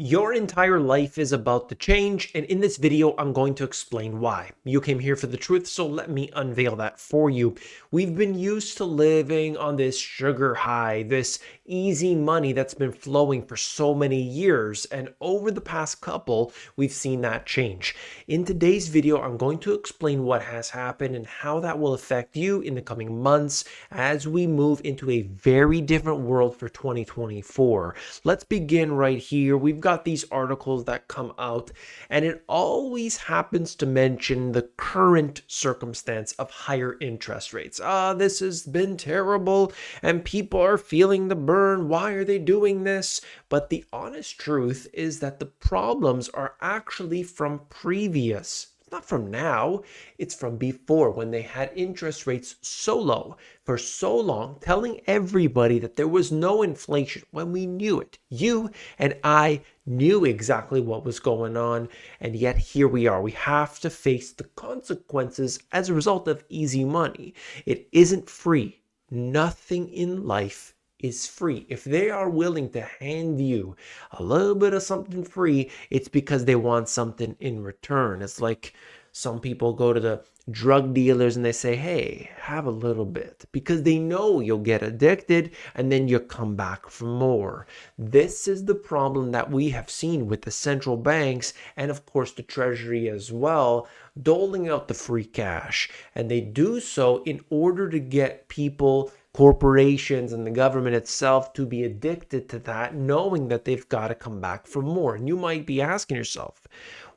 Your entire life is about to change, and in this video, I'm going to explain why. You came here for the truth, so let me unveil that for you. We've been used to living on this sugar high, this easy money that's been flowing for so many years, and over the past couple, we've seen that change. In today's video, I'm going to explain what has happened and how that will affect you in the coming months as we move into a very different world for 2024. Let's begin right here. We've got these articles that come out, and it always happens to mention the current circumstance of higher interest rates. This has been terrible, and people are feeling the burn. Why are they doing this? But the honest truth is that the problems are actually from previous. It's not from now, it's from before when they had interest rates so low for so long, telling everybody that there was no inflation when we knew it. You and I knew exactly what was going on, and yet here we are. We have to face the consequences as a result of easy money. It isn't free. Nothing in life is free. If they are willing to hand you a little bit of something free, it's because they want something in return. It's like some people go to the drug dealers and they say, hey, have a little bit, because they know you'll get addicted and then you come back for more. This is the problem that we have seen with the central banks and of course the treasury as well, doling out the free cash. And they do so in order to get people, corporations, and the government itself to be addicted to that, knowing that they've got to come back for more. And you might be asking yourself,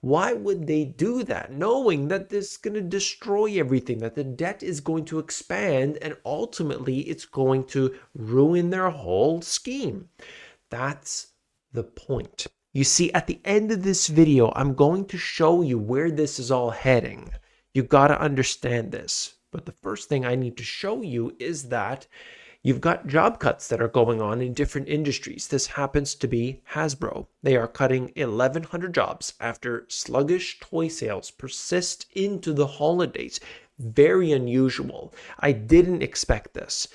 why would they do that, knowing that this is going to destroy everything, that the debt is going to expand, and ultimately it's going to ruin their whole scheme? That's the point. You see, at the end of this video, I'm going to show you where this is all heading. You got to understand this. But the first thing I need to show you is that you've got job cuts that are going on in different industries. This happens to be Hasbro. They are cutting 1,100 jobs after sluggish toy sales persist into the holidays. Very unusual. I didn't expect this.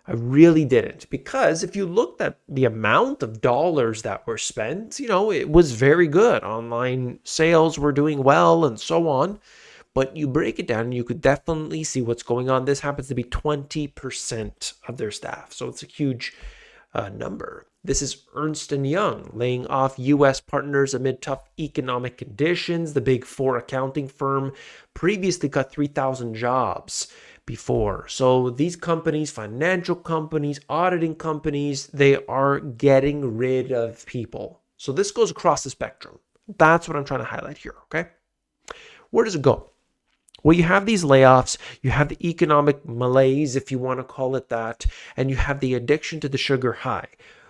I really didn't, because if you looked at the amount of dollars that were spent, it was very good. Online sales were doing well and so on. But you break it down and you could definitely see what's going on. This happens to be 20% of their staff. So it's a huge number. This is Ernst & Young laying off U.S. partners amid tough economic conditions. The Big Four accounting firm previously cut 3,000 jobs before. So these companies, financial companies, auditing companies, they are getting rid of people. So this goes across the spectrum. That's what I'm trying to highlight here, okay? Where does it go? Well, you have these layoffs, you have the economic malaise, if you want to call it that, and you have the addiction to the sugar high.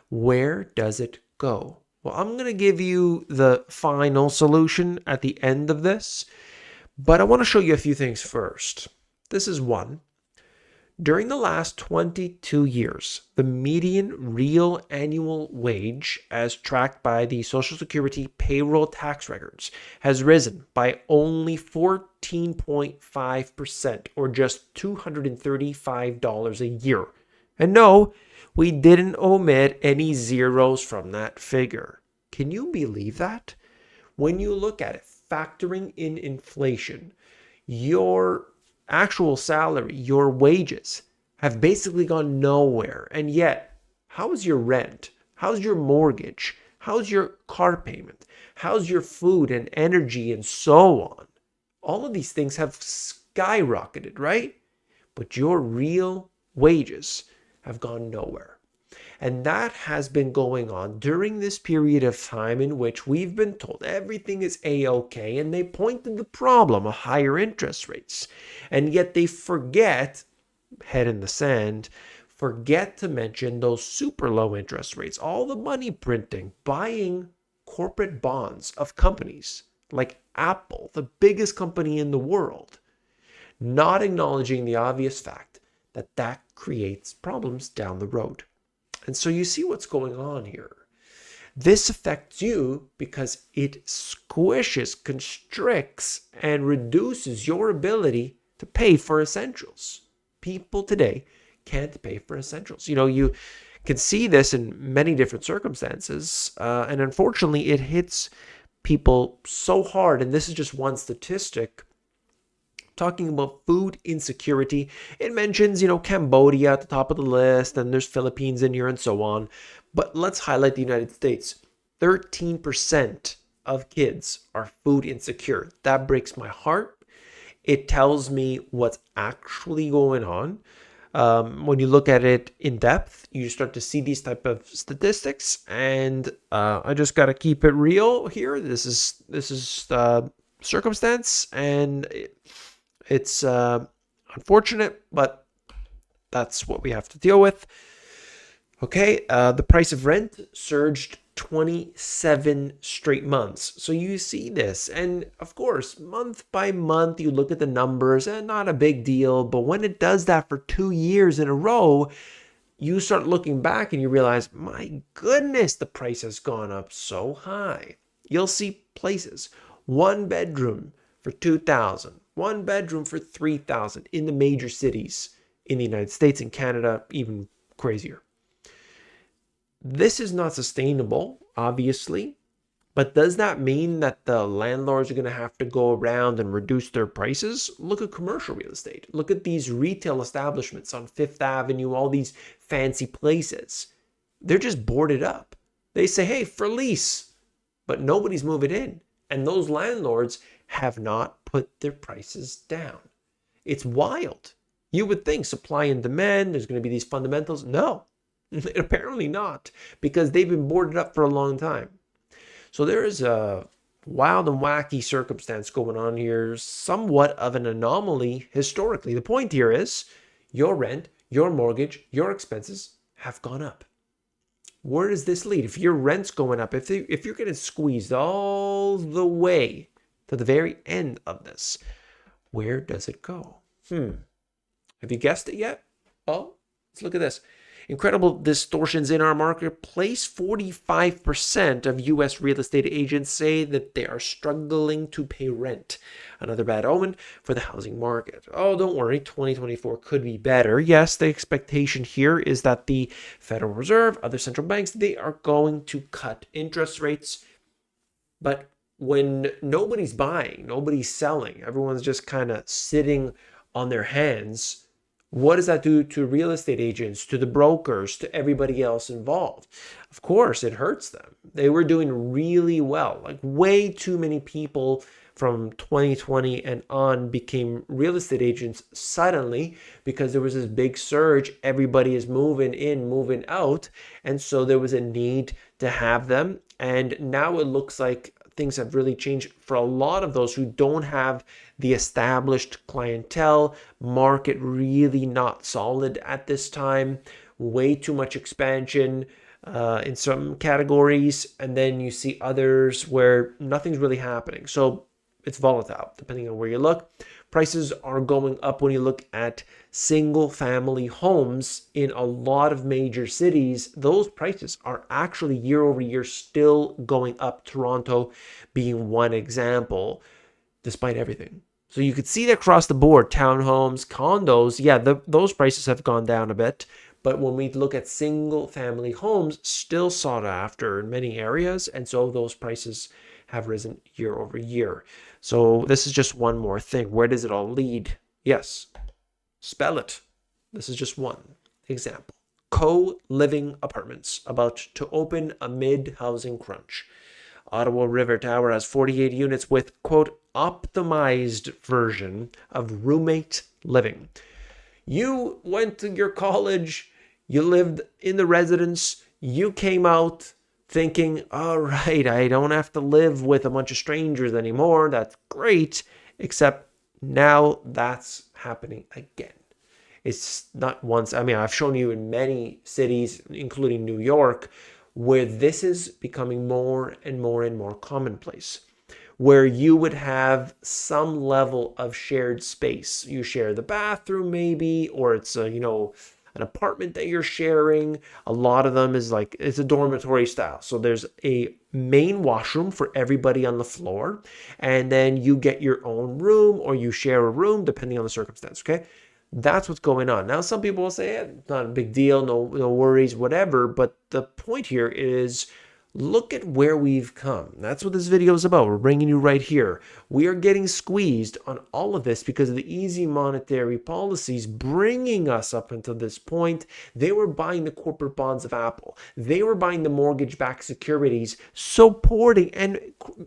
Where does it go? Well, I'm going to give you the final solution at the end of this, but I want to show you a few things first. This is one. During the last 22 years, the median real annual wage, as tracked by the Social Security payroll tax records, has risen by only 14.5%, or just $235 a year. And no, we didn't omit any zeros from that figure. Can you believe that? When you look at it, factoring in inflation, your actual salary, your wages have basically gone nowhere. And yet, how's your rent? How's your mortgage? How's your car payment? How's your food and energy and so on? All of these things have skyrocketed, right? But your real wages have gone nowhere. And that has been going on during this period of time in which we've been told everything is A-OK, and they point to the problem of higher interest rates. And yet they forget, head in the sand, forget to mention those super low interest rates, all the money printing, buying corporate bonds of companies like Apple, the biggest company in the world, not acknowledging the obvious fact that that creates problems down the road. And so you see what's going on here. This affects you because it squishes, constricts, and reduces your ability to pay for essentials. People today can't pay for essentials. You Can see this in many different circumstances. And unfortunately, it hits people so hard. And this is just one statistic talking about food insecurity. It mentions, Cambodia at the top of the list, and there's Philippines in here and so on. But let's highlight the United States. 13% of kids are food insecure. That breaks my heart. It tells me what's actually going on. When you look at it in depth, you start to see these type of statistics, and I just got to keep it real here. This is circumstance, and it's unfortunate, but that's what we have to deal with. Okay, the price of rent surged 27 straight months. So you see this, and of course, month by month, you look at the numbers, and not a big deal. But when it does that for 2 years in a row, you start looking back and you realize, my goodness, the price has gone up so high. You'll see places, 1 bedroom for 2,000, 1 bedroom for 3,000 in the major cities in the United States and Canada, even crazier. This is not sustainable, obviously, but does that mean that the landlords are going to have to go around and reduce their prices? Look at commercial real estate. Look at these retail establishments on Fifth Avenue, all these fancy places. They're just boarded up. They say, hey, for lease, but nobody's moving in. And those landlords have not put their prices down. It's wild. You would think supply and demand, there's going to be these fundamentals. No. Apparently not, because they've been boarded up for a long time. So there is a wild and wacky circumstance going on here, somewhat of an anomaly historically. The point here is your rent, your mortgage, your expenses have gone up. Where does this lead? If your rent's going up, if you're getting squeezed all the way to the very end of this, where does it go? Have you guessed it yet? Oh, let's look at this. Incredible distortions in our marketplace. 45% of U.S. real estate agents say that they are struggling to pay rent. Another bad omen for the housing market. Oh, don't worry, 2024 could be better. Yes, the expectation here is that the Federal Reserve, other central banks, they are going to cut interest rates. But when nobody's buying, nobody's selling, everyone's just kind of sitting on their hands, what does that do to real estate agents, to the brokers, to everybody else involved? Of course, it hurts them. They were doing really well. Like way too many people from 2020 and on became real estate agents suddenly because there was this big surge. Everybody is moving in, moving out. And so there was a need to have them. And now it looks like things have really changed for a lot of those who don't have the established clientele. Market really not solid at this time. Way too much expansion in some categories. And then you see others where nothing's really happening. So it's volatile depending on where you look. Prices are going up when you look at single family homes in a lot of major cities. Those prices are actually year over year still going up. Toronto being one example, despite everything. So you could see that across the board, townhomes, condos, yeah, those prices have gone down a bit. But when we look at single family homes, still sought after in many areas. And so those prices have risen year over year. So this is just one more thing. Where does it all lead? Yes, spell it. This is just one example. Co-living apartments about to open amid housing crunch. Ottawa River Tower has 48 units with, quote, optimized version of roommate living. You went to your college, you lived in the residence, you came out thinking, all right, I don't have to live with a bunch of strangers anymore. That's great. Except now that's happening again. It's not once. I mean, I've shown you in many cities, including New York, where this is becoming more and more and more commonplace, where you would have some level of shared space. You share the bathroom maybe, or it's an apartment that you're sharing. A lot of them is like, it's a dormitory style. So there's a main washroom for everybody on the floor. And then you get your own room or you share a room depending on the circumstance, okay? That's what's going on. Now, some people will say, it's not a big deal, no worries, whatever. But the point here is, look at where we've come. That's what this video is about. We're bringing you right here. We are getting squeezed on all of this because of the easy monetary policies bringing us up until this point. They were buying the corporate bonds of Apple. They were buying the mortgage-backed securities, supporting and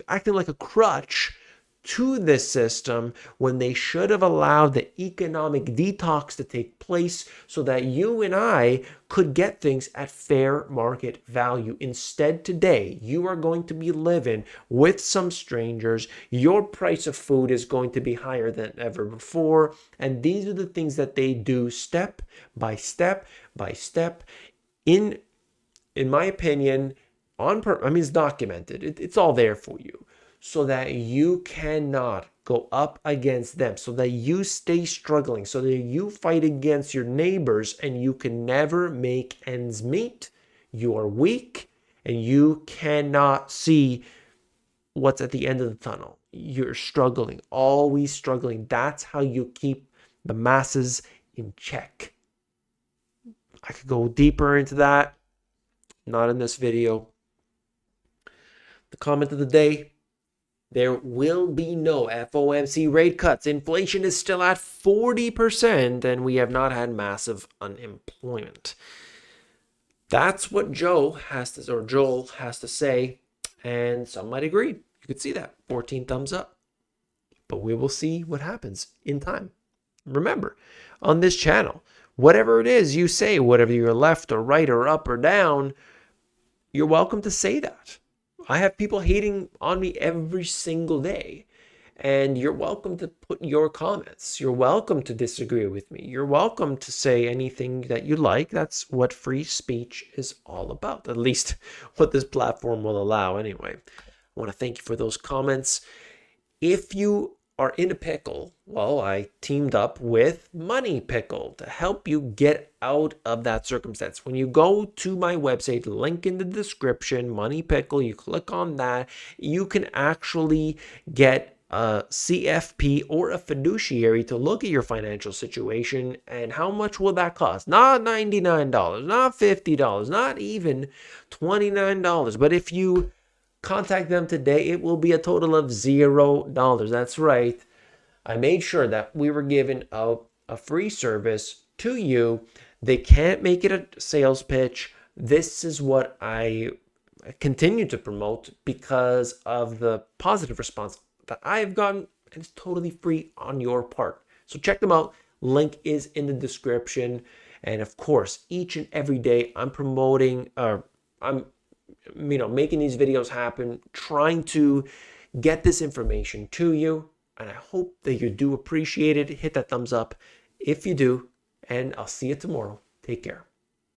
acting like a crutch to this system when they should have allowed the economic detox to take place so that you and I could get things at fair market value. Instead, today, you are going to be living with some strangers. Your price of food is going to be higher than ever before. And these are the things that they do step by step by step. In my opinion, it's documented. It's all there for you, so that you cannot go up against them, so that you stay struggling, so that you fight against your neighbors and you can never make ends meet. You are weak and you cannot see what's at the end of the tunnel. You're struggling, always struggling. That's how you keep the masses in check. I could go deeper into that, not in this video. The comment of the day: there will be no FOMC rate cuts. Inflation is still at 40% and we have not had massive unemployment. That's what Joel has to say, and some might agree. You could see that 14 thumbs up. But we will see what happens in time. Remember, on this channel, whatever it is you say, whatever you're left or right or up or down, you're welcome to say that. I have people hating on me every single day, and you're welcome to put your comments. You're welcome to disagree with me. You're welcome to say anything that you like. That's what free speech is all about, at least what this platform will allow anyway. I want to thank you for those comments. If you are in a pickle, well, I teamed up with Money Pickle to help you get out of that circumstance. When you go to my website, link in the description, Money Pickle, you click on that, you can actually get a CFP or a fiduciary to look at your financial situation. And how much will that cost? Not $99, not $50, not even $29. But if you contact them today, it will be a total of $0. That's right. I made sure that we were given a free service to you. They can't make it a sales pitch. This is what I continue to promote because of the positive response that I've gotten, and it's totally free on your part. So check them out. Link is in the description. And of course, each and every day I'm promoting, I'm making these videos happen, trying to get this information to you. And I hope that you do appreciate it. Hit that thumbs up if you do. And I'll see you tomorrow. Take care.